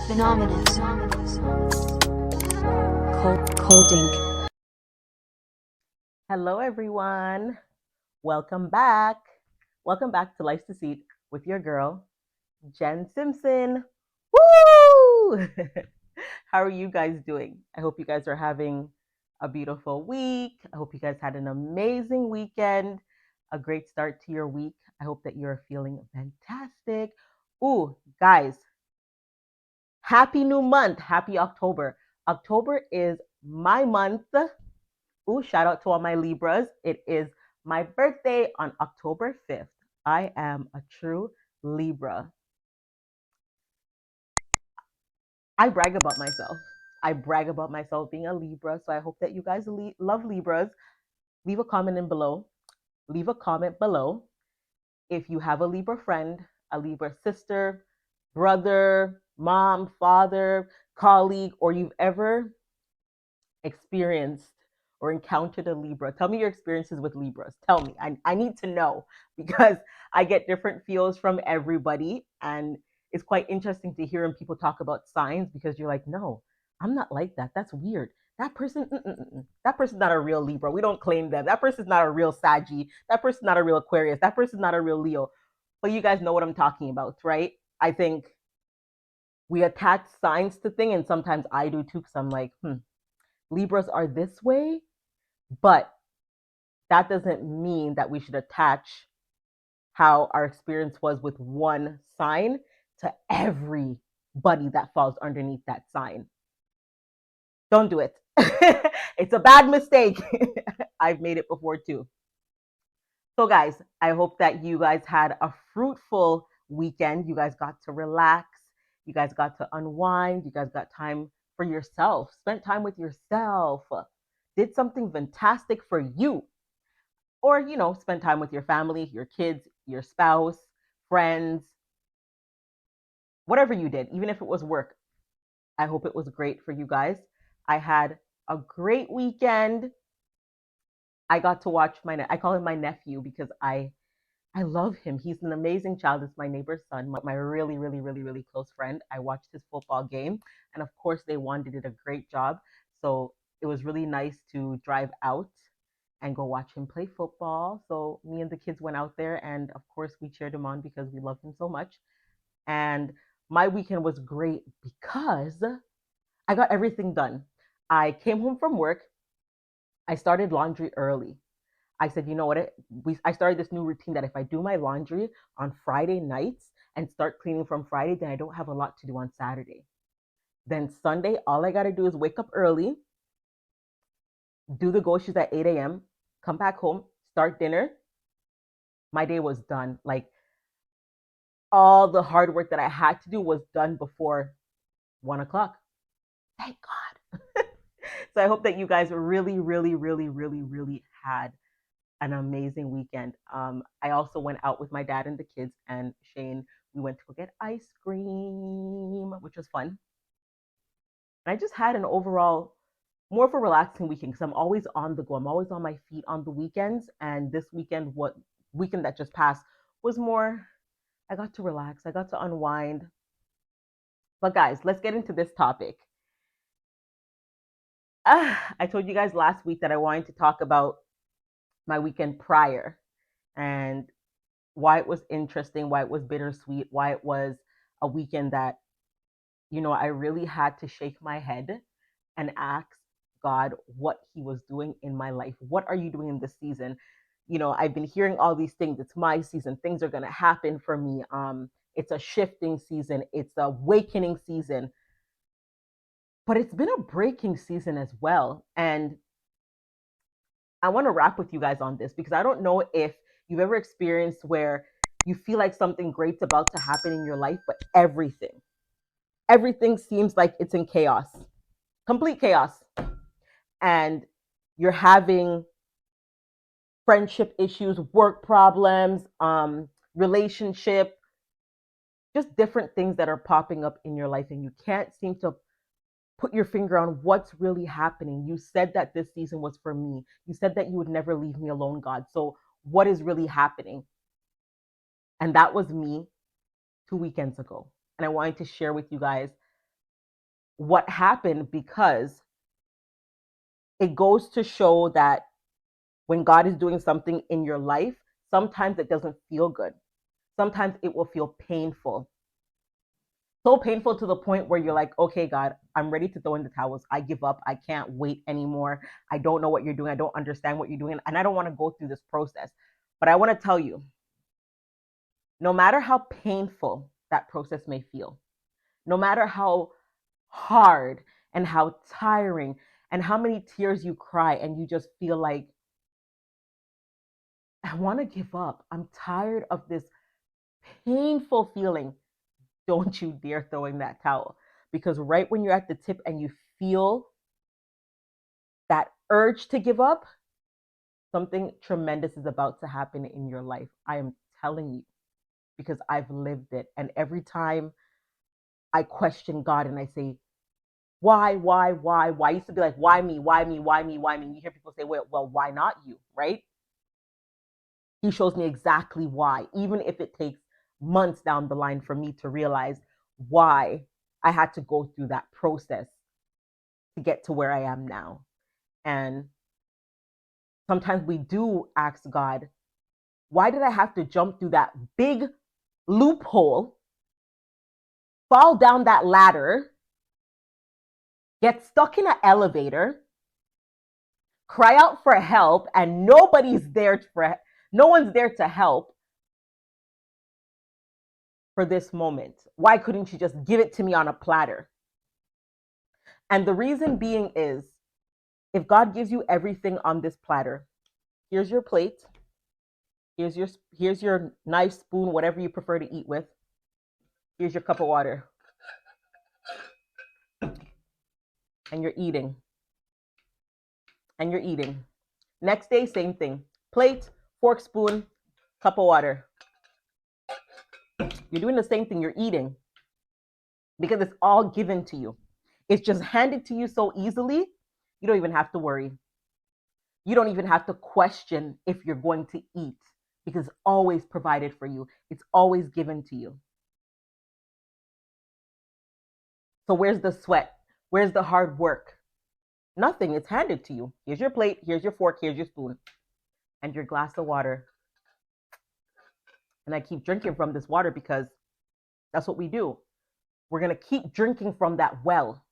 Colding. Hello, everyone. Welcome back. Welcome back to Life's Deceit with your girl, Jen Simpson. Woo! How are you guys doing? I hope you guys are having a beautiful week. I hope you guys had an amazing weekend, a great start to your week. I hope that you're feeling fantastic. Ooh, guys, happy new month. Happy October. October is my month. Ooh, shout out to all my Libras. It is my birthday on October 5th. I am a true Libra. I brag about myself. I brag about myself being a Libra. So I hope that you guys love Libras. Leave a comment in below. Leave a comment below if you have a Libra friend, a Libra sister, brother, mom, father, colleague, or you've ever experienced or encountered a Libra. Tell me your experiences with Libras. Tell me. I need to know because I get different feels from everybody. And it's quite interesting to hear when people talk about signs because you're like, no, I'm not like that. That's weird. That person, that person's not a real Libra. We don't claim them. That person's not a real Saggy. That person's not a real Aquarius. That person's not a real Leo. But you guys know what I'm talking about, right? I think we attach signs to things, and sometimes I do too, because I'm like, Libras are this way, but that doesn't mean that we should attach how our experience was with one sign to everybody that falls underneath that sign. Don't do it. It's a bad mistake. I've made it before too. So, guys, I hope that you guys had a fruitful weekend. You guys got to relax. You guys got to unwind. You guys got time for yourself. Spent time with yourself. Did something fantastic for you. Or, spend time with your family, your kids, your spouse, friends, whatever you did, even if it was work. I hope it was great for you guys. I had a great weekend. I got to watch I call him my nephew because I love him. He's an amazing child. It's my neighbor's son, my really, really, really, really close friend. I watched his football game. And of course, they won. They did a great job. So it was really nice to drive out and go watch him play football. So me and the kids went out there. And of course, we cheered him on because we love him so much. And my weekend was great because I got everything done. I came home from work. I started laundry early. I said, you know what? I started this new routine that if I do my laundry on Friday nights and start cleaning from Friday, then I don't have a lot to do on Saturday. Then Sunday, all I got to do is wake up early, do the groceries at 8 a.m., come back home, start dinner. My day was done. Like all the hard work that I had to do was done before 1 o'clock. Thank God. So I hope that you guys really, really, really, really, really had an amazing weekend. I also went out with my dad and the kids and Shane. We went to go get ice cream, which was fun. And I just had an overall more of a relaxing weekend because I'm always on the go. I'm always on my feet on the weekends. And this weekend, what weekend that just passed, was more, I got to relax. I got to unwind. But guys, let's get into this topic. I told you guys last week that I wanted to talk about my weekend prior and why it was interesting, why it was bittersweet, why it was a weekend that, I really had to shake my head and ask God what He was doing in my life. What are you doing in this season? I've been hearing all these things. It's my season. Things are going to happen for me. It's a shifting season, it's a awakening season, but it's been a breaking season as well. And I want to wrap with you guys on this because I don't know if you've ever experienced where you feel like something great's about to happen in your life, but everything seems like it's in chaos, complete chaos. And you're having friendship issues, work problems, relationship, just different things that are popping up in your life, and you can't seem to put your finger on what's really happening. You said that this season was for me. You said that you would never leave me alone, God. So what is really happening? And that was me 2 weekends ago. And I wanted to share with you guys what happened, because it goes to show that when God is doing something in your life, sometimes it doesn't feel good. Sometimes it will feel painful. So painful to the point where you're like, okay, God, I'm ready to throw in the towels. I give up. I can't wait anymore. I don't know what you're doing. I don't understand what you're doing. And I don't want to go through this process. But I want to tell you, no matter how painful that process may feel, no matter how hard and how tiring and how many tears you cry and you just feel like, I want to give up. I'm tired of this painful feeling. Don't you dare throw in that towel. Because right when you're at the tip and you feel that urge to give up, something tremendous is about to happen in your life. I am telling you, because I've lived it. And every time I question God and I say, why? I used to be like, why me? Why me? Why me? Why me? You hear people say, well, why not you? Right? He shows me exactly why, even if it takes months down the line for me to realize why I had to go through that process to get to where I am now. And sometimes we do ask God, why did I have to jump through that big loophole, fall down that ladder, get stuck in an elevator, cry out for help, and no one's there to help for this moment? Why couldn't you just give it to me on a platter? And the reason being is, if God gives you everything on this platter, here's your plate, here's your knife, spoon, whatever you prefer to eat with, here's your cup of water, and you're eating, and you're eating. Next day, same thing. Plate, fork, spoon, cup of water. You're doing the same thing, you're eating, because it's all given to you. It's just handed to you so easily, you don't even have to worry. You don't even have to question if you're going to eat, because it's always provided for you. It's always given to you. So where's the sweat? Where's the hard work? Nothing. It's handed to you. Here's your plate, here's your fork, here's your spoon, and your glass of water. And I keep drinking from this water because that's what we do. We're going to keep drinking from that well.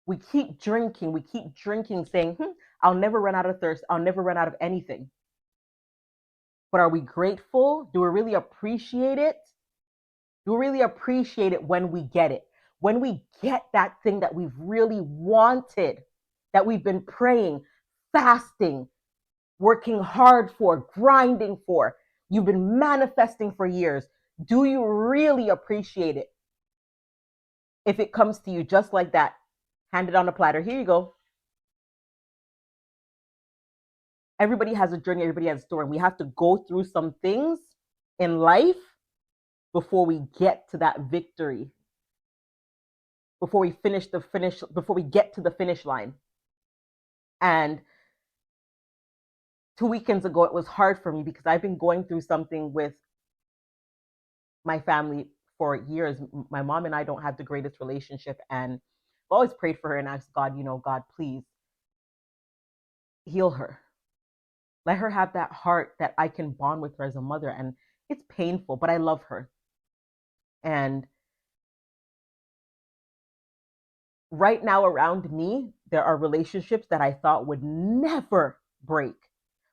We keep drinking, saying, I'll never run out of thirst. I'll never run out of anything. But are we grateful? Do we really appreciate it? Do we really appreciate it when we get it? When we get that thing that we've really wanted, that we've been praying, fasting, working hard for, grinding for, you've been manifesting for years. Do you really appreciate it? If it comes to you just like that, handed on a platter, here you go. Everybody has a journey, everybody has a story. We have to go through some things in life before we get to that victory, before we before we get to the finish line. And 2 weekends ago, it was hard for me because I've been going through something with my family for years. My mom and I don't have the greatest relationship, and I've always prayed for her and asked God, God, please heal her. Let her have that heart that I can bond with her as a mother. And it's painful, but I love her. And right now around me, there are relationships that I thought would never break.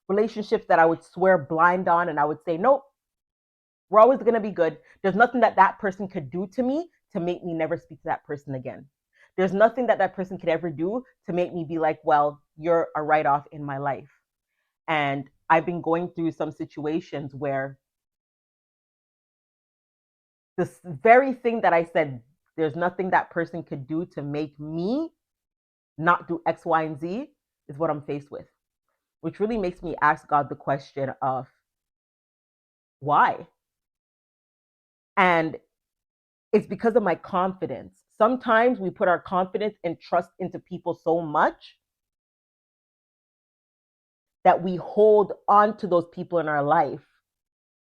Relationships that I would swear blind on, and I would say, nope, we're always going to be good. There's nothing that that person could do to me to make me never speak to that person again. There's nothing that that person could ever do to make me be like, well, you're a write off in my life. And I've been going through some situations where this very thing that I said, there's nothing that person could do to make me not do X, Y, and Z, is what I'm faced with, which really makes me ask God the question of why? And it's because of my confidence. Sometimes we put our confidence and trust into people so much that we hold on to those people in our life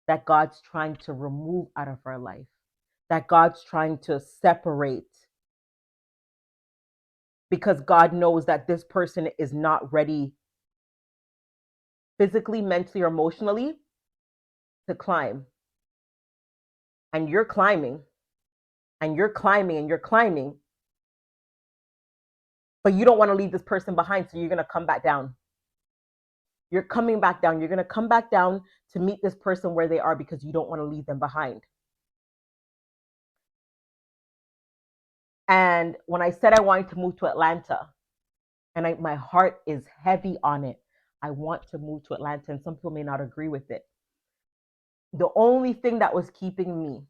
that God's trying to remove out of our life, that God's trying to separate because God knows that this person is not ready physically, mentally, or emotionally to climb. And you're climbing and you're climbing and you're climbing, but you don't want to leave this person behind. So you're going to come back down. You're coming back down. You're going to come back down to meet this person where they are because you don't want to leave them behind. And when I said I wanted to move to Atlanta, and my heart is heavy on it, I want to move to Atlanta, and some people may not agree with it. The only thing that was keeping me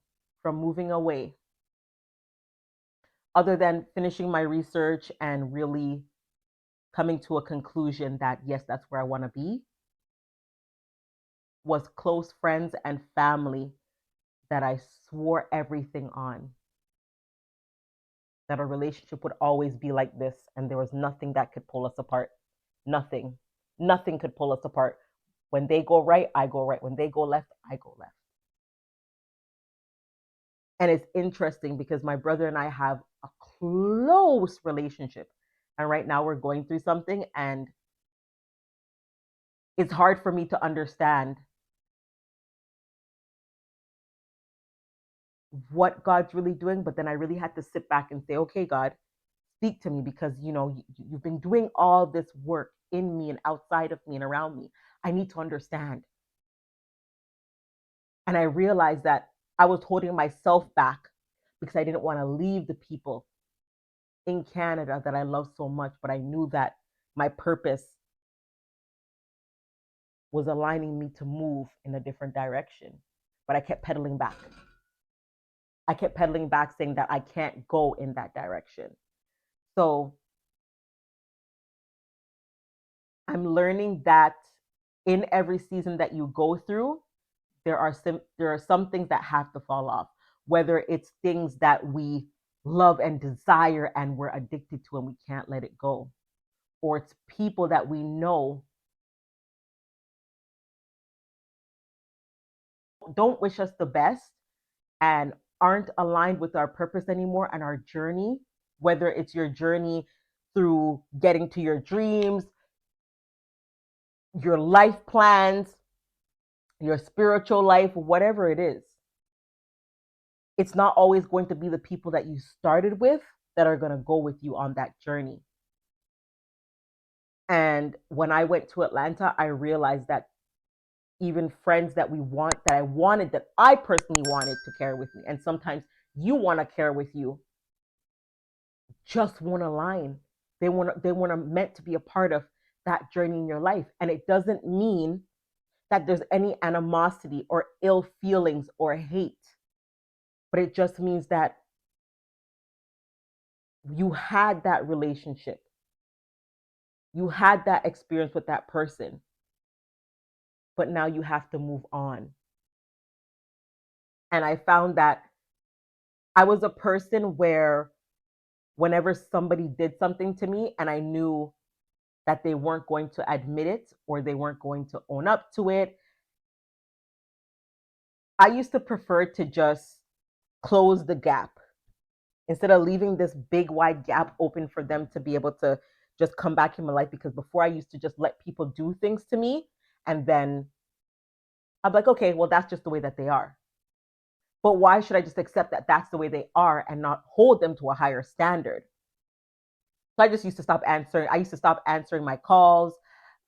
from moving away, other than finishing my research and really coming to a conclusion that yes, that's where I want to be, was close friends and family that I swore everything on. That a relationship would always be like this, and there was nothing that could pull us apart. Nothing. Nothing could pull us apart. When they go right, I go right. When they go left, I go left. And it's interesting because my brother and I have a close relationship. And right now we're going through something, and it's hard for me to understand what God's really doing. But then I really had to sit back and say, okay, God, speak to me, because you've been doing all this work in me and outside of me and around me. I need to understand. And I realized that I was holding myself back because I didn't want to leave the people in Canada that I love so much, but I knew that my purpose was aligning me to move in a different direction. But I kept pedaling back. I kept pedaling back, saying that I can't go in that direction. So I'm learning that in every season that you go through, there are some things that have to fall off, whether it's things that we love and desire and we're addicted to and we can't let it go, or it's people that we know don't wish us the best and aren't aligned with our purpose anymore and our journey, whether it's your journey through getting to your dreams, your life plans, your spiritual life, whatever it is. It's not always going to be the people that you started with that are going to go with you on that journey. And when I went to Atlanta, I realized that even friends that I personally wanted to carry with me, and sometimes you want to carry with you, just won't align. They weren't meant to be a part of that journey in your life. And it doesn't mean that there's any animosity or ill feelings or hate, but it just means that you had that relationship, you had that experience with that person, but now you have to move on. And I found that I was a person where whenever somebody did something to me and I knew that they weren't going to admit it or they weren't going to own up to it, I used to prefer to just close the gap instead of leaving this big wide gap open for them to be able to just come back in my life. Because before, I used to just let people do things to me, and then I'm like, okay, well, that's just the way that they are. But why should I just accept that that's the way they are and not hold them to a higher standard? So I just used to stop answering. I used to stop answering my calls.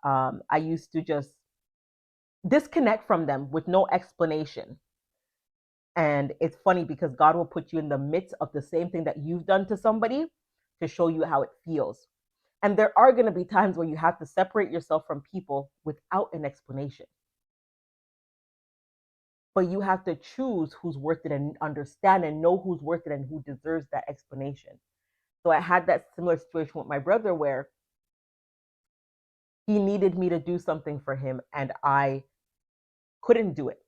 I used to just disconnect from them with no explanation. And it's funny because God will put you in the midst of the same thing that you've done to somebody to show you how it feels. And there are going to be times where you have to separate yourself from people without an explanation. But you have to choose who's worth it and understand and know who's worth it and who deserves that explanation. So I had that similar situation with my brother where he needed me to do something for him and I couldn't do it.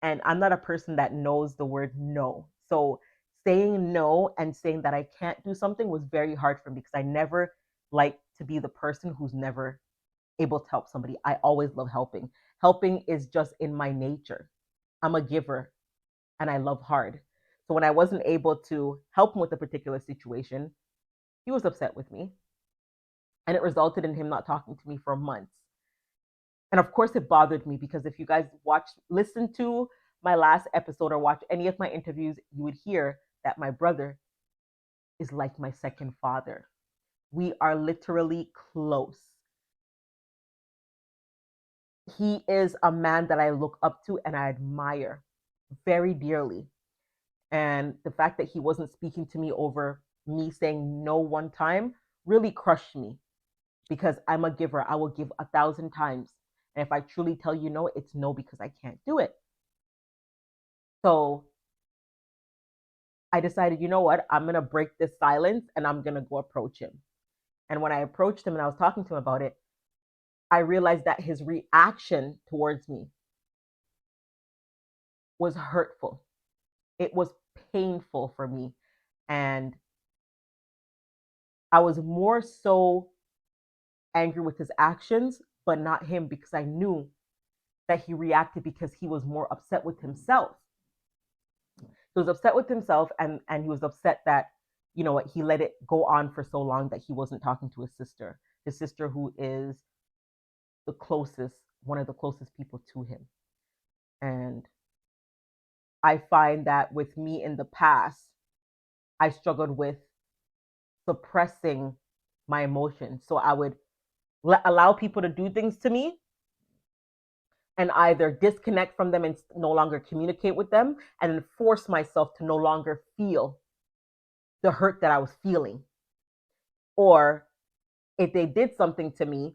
And I'm not a person that knows the word no. So saying no and saying that I can't do something was very hard for me because I never like to be the person who's never able to help somebody. I always love helping. Helping is just in my nature. I'm a giver and I love hard. So when I wasn't able to help him with a particular situation, He was upset with me, and it resulted in him not talking to me for months. And of course, it bothered me because if you guys listen to my last episode or watch any of my interviews, you would hear that my brother is like my second father. We are literally close. He is a man that I look up to and I admire very dearly. And the fact that he wasn't speaking to me over me saying no one time really crushed me, because I'm a giver. I will give 1,000 times. And if I truly tell you no, it's no because I can't do it. So I decided, you know what? I'm going to break this silence and I'm going to go approach him. And when I approached him and I was talking to him about it, I realized that his reaction towards me was hurtful. It was painful for me. And I was more so angry with his actions, but not him, because I knew that he reacted because he was more upset with himself. He was upset with himself, and he was upset that, you know what, he let it go on for so long that he wasn't talking to his sister who is the closest, one of the closest people to him. And I find that with me in the past, I struggled with suppressing my emotions. So I would allow people to do things to me and either disconnect from them and no longer communicate with them, and then force myself to no longer feel the hurt that I was feeling. Or if they did something to me,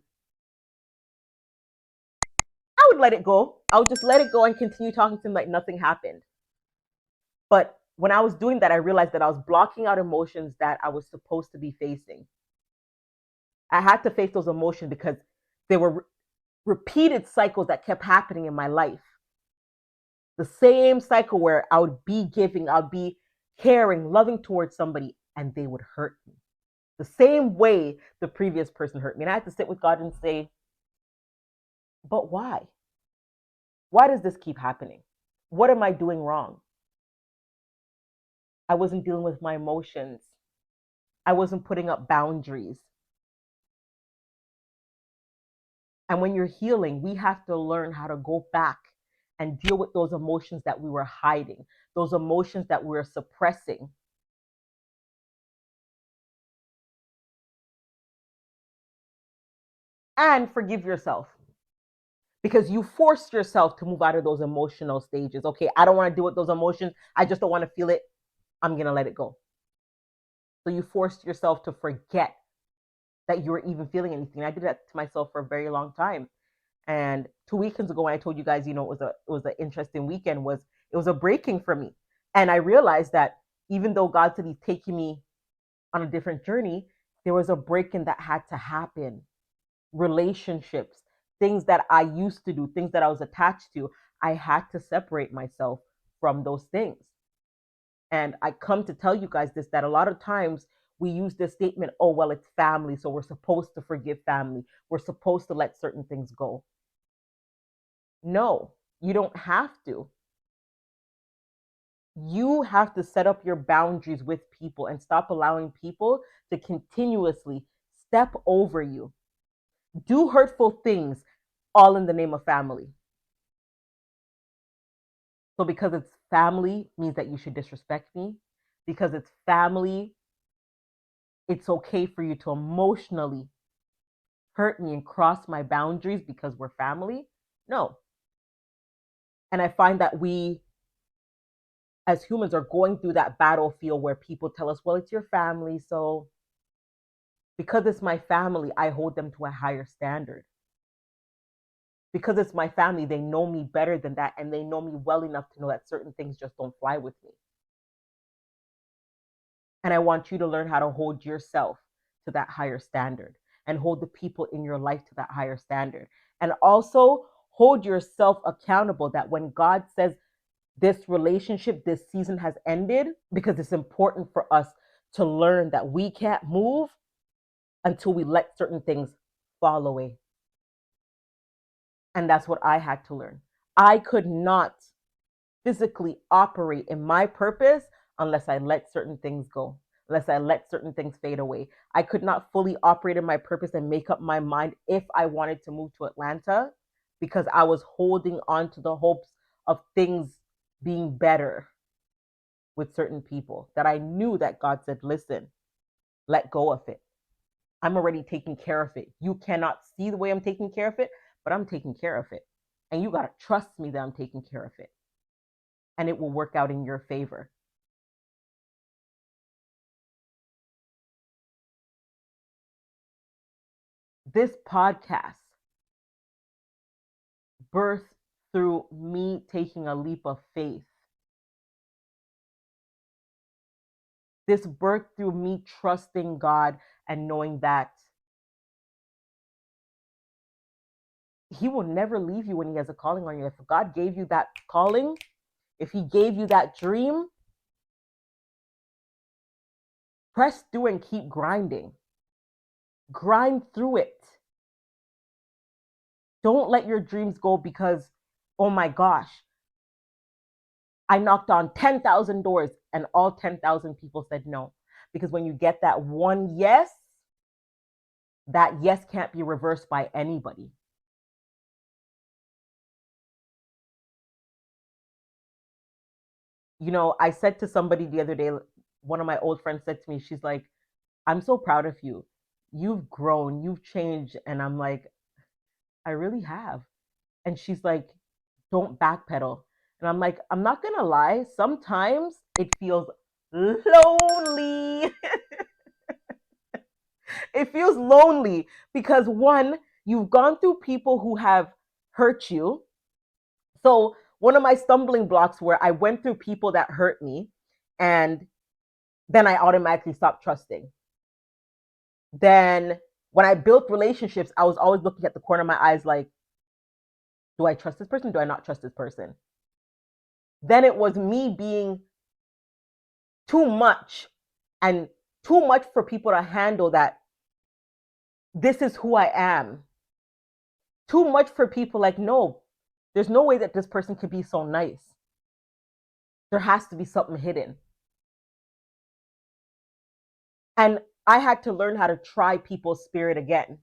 I would let it go. I would just let it go and continue talking to them like nothing happened. But when I was doing that, I realized that I was blocking out emotions that I was supposed to be facing. I had to face those emotions because they were repeated cycles that kept happening in my life. The same cycle where I would be giving, I'd be caring, loving towards somebody, and they would hurt me. The same way the previous person hurt me. And I had to sit with God and say, but why? Why does this keep happening? What am I doing wrong? I wasn't dealing with my emotions. I wasn't putting up boundaries. And when you're healing, we have to learn how to go back and deal with those emotions that we were hiding, those emotions that we were suppressing. And forgive yourself, because you forced yourself to move out of those emotional stages. Okay, I don't want to deal with those emotions. I just don't want to feel it. I'm going to let it go. So you forced yourself to forget that you were even feeling anything. I did that to myself for a very long time. And 2 weekends ago, when I told you guys, it was an interesting weekend, it was a breaking for me. And I realized that even though God said He's taking me on a different journey, there was a breaking that had to happen. Relationships, things that I used to do, things that I was attached to, I had to separate myself from those things. And I come to tell you guys this, that a lot of times we use this statement, oh, well, it's family, so we're supposed to forgive family. We're supposed to let certain things go. No, you don't have to. You have to set up your boundaries with people and stop allowing people to continuously step over you, do hurtful things, all in the name of family. So because it's family means that you should disrespect me. Because it's family, it's okay for you to emotionally hurt me and cross my boundaries because we're family. No. And I find that we as humans are going through that battlefield where people tell us, well, it's your family. So because it's my family, I hold them to a higher standard. Because it's my family, they know me better than that. And they know me well enough to know that certain things just don't fly with me. And I want you to learn how to hold yourself to that higher standard and hold the people in your life to that higher standard. And also hold yourself accountable that when God says this relationship, this season has ended, because it's important for us to learn that we can't move until we let certain things fall away. And that's what I had to learn. I could not physically operate in my purpose unless I let certain things go. unless I let certain things fade away. I could not fully operate in my purpose and make up my mind if I wanted to move to Atlanta because I was holding on to the hopes of things being better with certain people that I knew that God said, listen, let go of it. I'm already taking care of it. You cannot see the way I'm taking care of it, but I'm taking care of it. And you got to trust me that I'm taking care of it. And it will work out in your favor. This podcast birthed through me taking a leap of faith. This birthed through me trusting God and knowing that He will never leave you when He has a calling on you. If God gave you that calling, if He gave you that dream, press through and keep grinding. Grind through it. Don't let your dreams go because, oh my gosh, I knocked on 10,000 doors and all 10,000 people said no. Because when you get that one yes, that yes can't be reversed by anybody. You know, I said to somebody the other day, one of my old friends said to me, she's like, I'm so proud of you. You've grown, you've changed. And I'm like, I really have. And she's like, don't backpedal. And I'm like, I'm not going to lie. Sometimes it feels lonely. It feels lonely because one, you've gone through people who have hurt you. So one of my stumbling blocks where I went through people that hurt me and then I automatically stopped trusting. Then when I built relationships, I was always looking at the corner of my eyes like, do I trust this person? Do I not trust this person? Then it was me being too much and too much for people to handle that this is who I am. Too much for people like, no, there's no way that this person could be so nice. There has to be something hidden. And I had to learn how to try people's spirit again.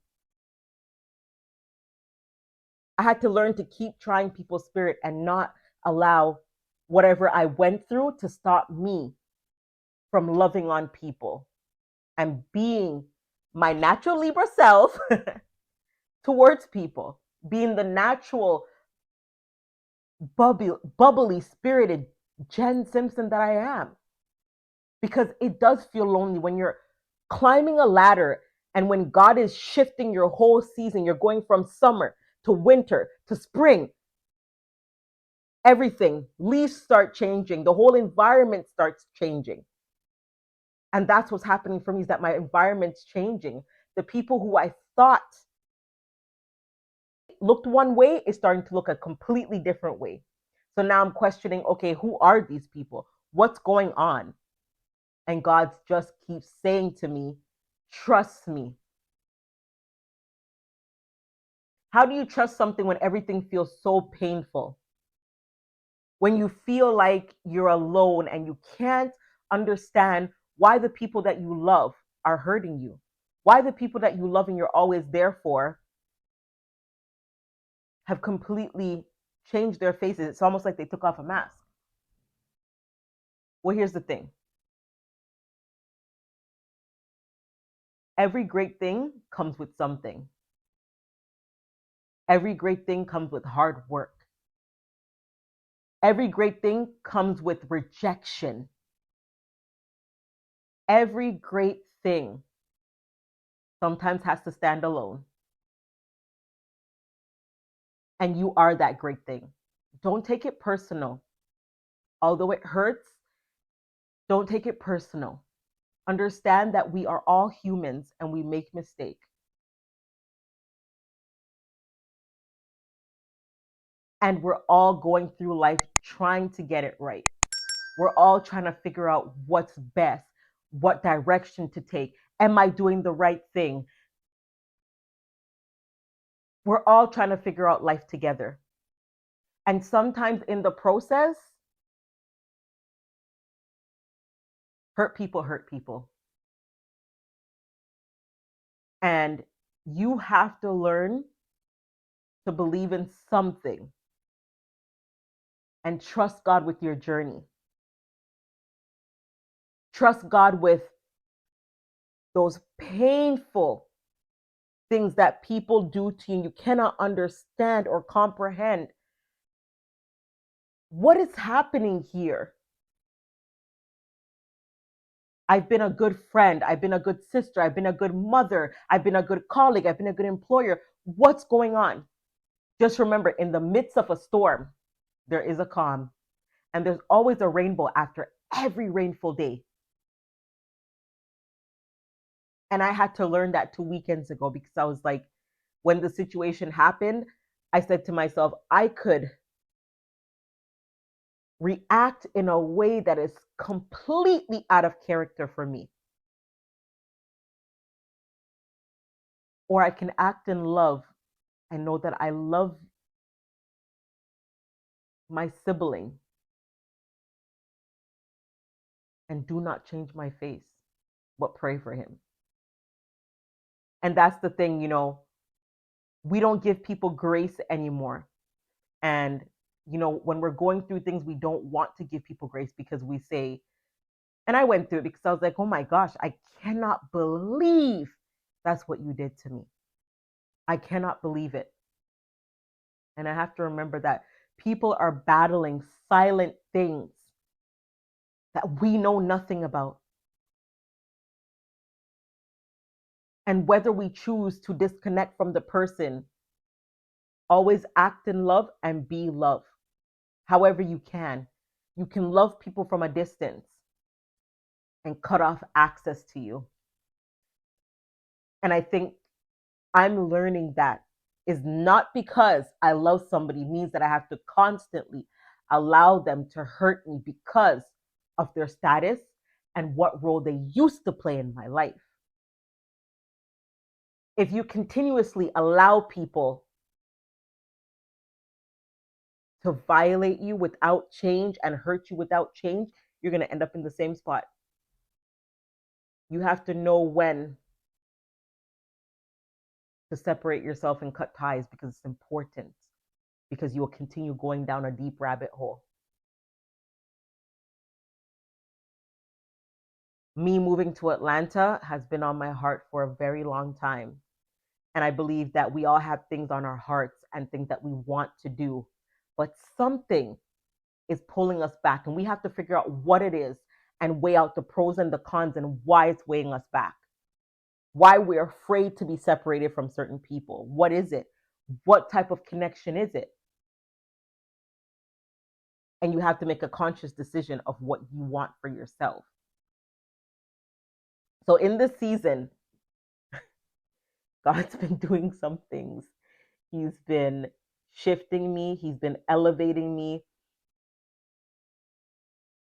I had to learn to keep trying people's spirit and not allow whatever I went through to stop me from loving on people and being my natural Libra self towards people, being the natural, bubbly, spirited Jen Simpson that I am. Because it does feel lonely when you're climbing a ladder and when God is shifting your whole season, you're going from summer to winter to spring. Everything, leaves start changing, the whole environment starts changing. And that's what's happening for me, is that my environment's changing. The people who I thought looked one way is starting to look a completely different way. So now I'm questioning, okay, who are these people? What's going on? And God just keeps saying to me, trust me. How do you trust something when everything feels so painful? When you feel like you're alone and you can't understand why the people that you love are hurting you, why the people that you love and you're always there for have completely changed their faces. It's almost like they took off a mask. Well, here's the thing. Every great thing comes with something. Every great thing comes with hard work. Every great thing comes with rejection. Every great thing sometimes has to stand alone. And you are that great thing. Don't take it personal. Although it hurts, don't take it personal. Understand that we are all humans and we make mistakes. And we're all going through life trying to get it right. We're all trying to figure out what's best, what direction to take. Am I doing the right thing? We're all trying to figure out life together. And sometimes in the process, hurt people hurt people. And you have to learn to believe in something and trust God with your journey. Trust God with those painful things that people do to you. You cannot understand or comprehend what is happening here. I've been a good friend. I've been a good sister. I've been a good mother. I've been a good colleague. I've been a good employer. What's going on? Just remember, in the midst of a storm, there is a calm. And there's always a rainbow after every rainful day. And I had to learn that 2 weekends ago because I was like, when the situation happened, I said to myself, I could react in a way that is completely out of character for me. Or I can act in love and know that I love my sibling and do not change my face, but pray for him. And that's the thing, we don't give people grace anymore. And, when we're going through things, we don't want to give people grace because we say, and I went through it because I was like, oh my gosh, I cannot believe that's what you did to me. I cannot believe it. And I have to remember that people are battling silent things that we know nothing about. And whether we choose to disconnect from the person, always act in love and be love. However you can. You can love people from a distance and cut off access to you. And I think I'm learning that is not because I love somebody means that I have to constantly allow them to hurt me because of their status and what role they used to play in my life. If you continuously allow people to violate you without change and hurt you without change, you're going to end up in the same spot. You have to know when to separate yourself and cut ties because it's important, because you will continue going down a deep rabbit hole. Me moving to Atlanta has been on my heart for a very long time. And I believe that we all have things on our hearts and things that we want to do, but something is pulling us back, and we have to figure out what it is and weigh out the pros and the cons and why it's weighing us back. Why we're afraid to be separated from certain people. What is it? What type of connection is it? And you have to make a conscious decision of what you want for yourself. So in this season, God's been doing some things. He's been shifting me, he's been elevating me,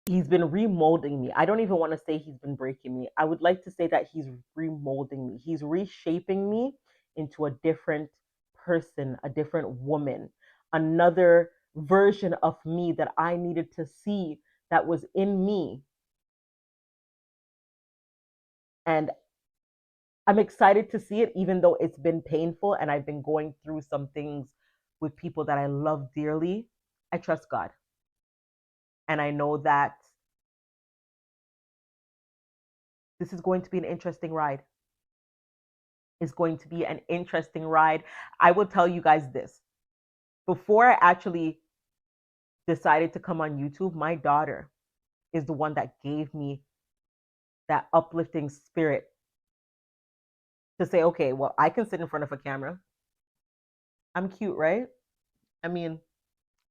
he's been remolding me. I don't even want to say he's been breaking me. I would like to say that he's remolding me. He's reshaping me into a different person, a different woman, another version of me that I needed to see that was in me. And I'm excited to see it, even though it's been painful and I've been going through some things with people that I love dearly. I trust God. And I know that this is going to be an interesting ride. It's going to be an interesting ride. I will tell you guys this. Before I actually decided to come on YouTube, my daughter is the one that gave me that uplifting spirit to say, okay, well, I can sit in front of a camera. I'm cute, right? I mean,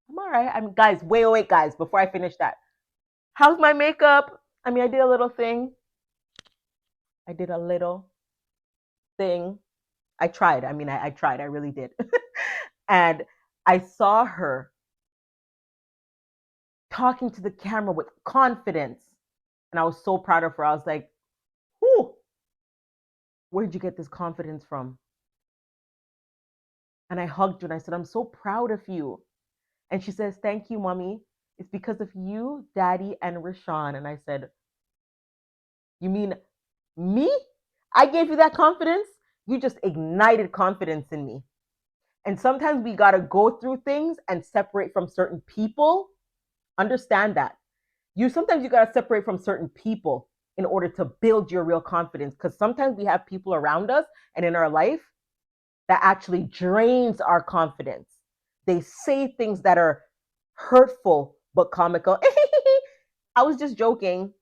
I'm all right. Guys, wait, guys, before I finish that. How's my makeup? I mean, I did a little thing. I did a little thing. I tried. I mean, I tried. I really did. And I saw her talking to the camera with confidence. And I was so proud of her. I was like, whew, where'd you get this confidence from? And I hugged her and I said, I'm so proud of you. And she says, thank you, mommy. It's because of you, daddy, and Rashawn. And I said, you mean me? I gave you that confidence? You just ignited confidence in me. And sometimes we got to go through things and separate from certain people. Understand that. Sometimes you got to separate from certain people in order to build your real confidence, because sometimes we have people around us and in our life that actually drains our confidence. They say things that are hurtful but comical. I was just joking.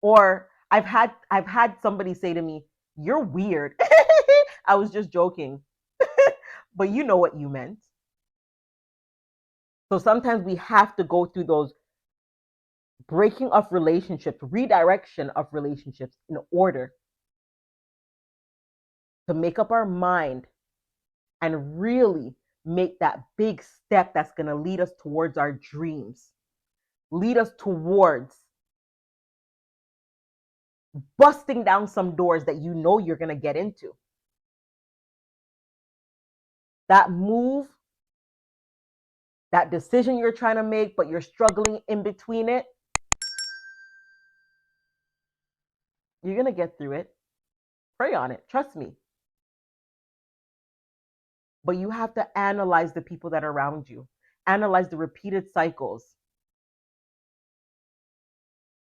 Or I've had somebody say to me, "You're weird." I was just joking. But you know what you meant. So sometimes we have to go through those breaking of relationships, redirection of relationships in order to make up our mind and really make that big step that's going to lead us towards our dreams, lead us towards busting down some doors that you know you're going to get into. That move, that decision you're trying to make, but you're struggling in between it, you're going to get through it. Pray on it. Trust me. But you have to analyze the people that are around you, analyze the repeated cycles,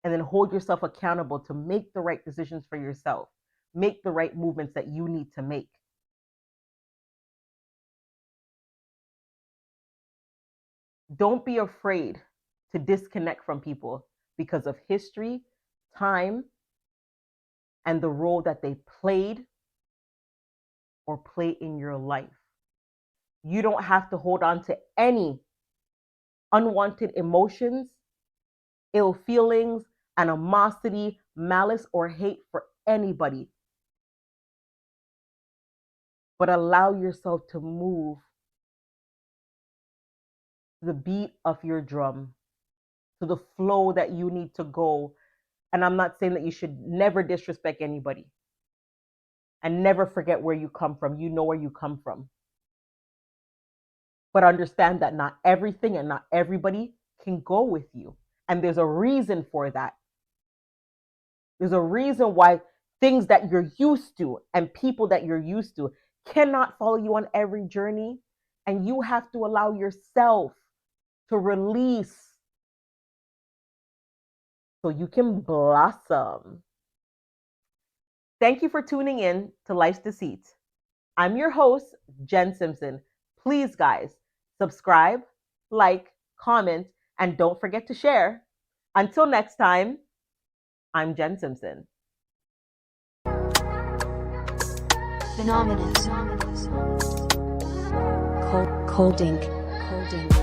and then hold yourself accountable to make the right decisions for yourself, make the right movements that you need to make. Don't be afraid to disconnect from people because of history, time, and the role that they played or play in your life. You don't have to hold on to any unwanted emotions, ill feelings, animosity, malice, or hate for anybody. But allow yourself to move to the beat of your drum, to the flow that you need to go. And I'm not saying that you should never disrespect anybody and never forget where you come from. You know where you come from. But understand that not everything and not everybody can go with you. And there's a reason for that. There's a reason why things that you're used to and people that you're used to cannot follow you on every journey. And you have to allow yourself to release so you can blossom. Thank you for tuning in to Life's Deceit. I'm your host, Jen Simpson. Please, guys, subscribe, like, comment, and don't forget to share. Until next time, I'm Jen Simpson. Phenomenous. Cold ink.